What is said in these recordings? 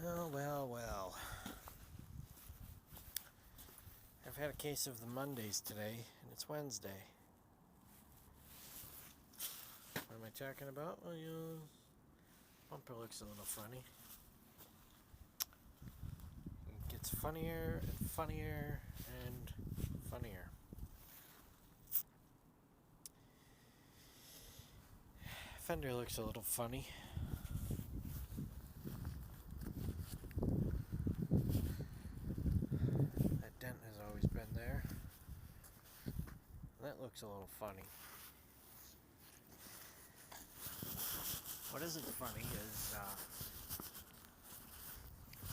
Well, well, well. I've had a case of the Mondays today, and it's Wednesday. What am I talking about? Well, bumper looks a little funny. It gets funnier and funnier and funnier. Fender looks a little funny. That dent has always been there. That looks a little funny. What isn't funny is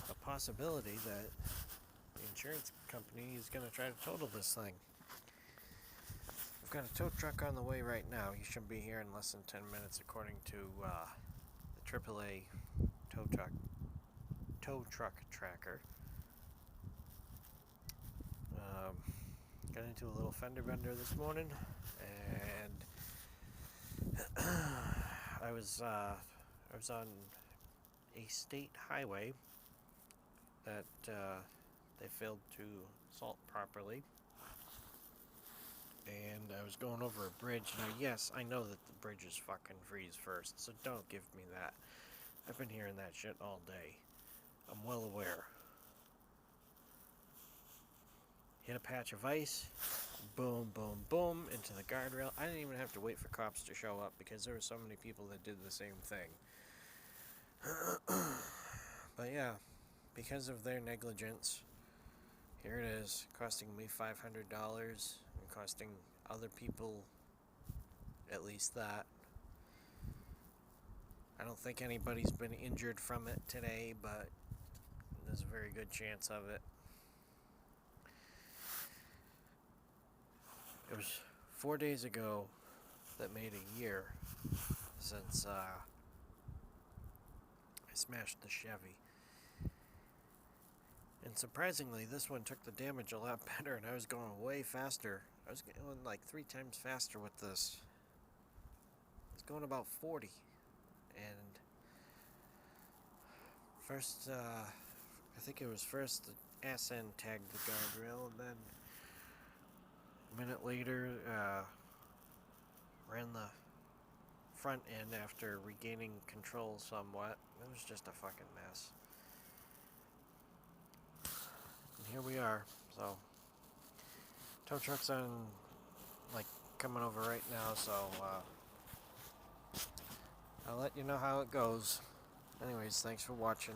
a possibility that the insurance company is going to try to total this thing. I've got a tow truck on the way right now. He should be here in less than 10 minutes according to the AAA tow truck tracker. Got into a little fender bender this morning, and I was on a state highway that they failed to salt properly, and I was going over a bridge. Now, yes, I know that the bridges fucking freeze first, so don't give me that. I've been hearing that shit all day. I'm well aware. Hit a patch of ice, boom, boom, boom, into the guardrail. I didn't even have to wait for cops to show up because there were so many people that did the same thing. But yeah, because of their negligence, here it is, costing me $500 and costing other people at least that. I don't think anybody's been injured from it today, but there's a very good chance of it. It was 4 days ago that made a year since I smashed the Chevy. And surprisingly, this one took the damage a lot better, and I was going way faster. I was going like 3 times faster with this. I was going about 40. And first, I think it was first the ass end tagged the guardrail, and then a minute later, ran the front end after regaining control somewhat. It was just a fucking mess. And here we are. So, tow truck's on, coming over right now, so I'll let you know how it goes. Anyways, thanks for watching.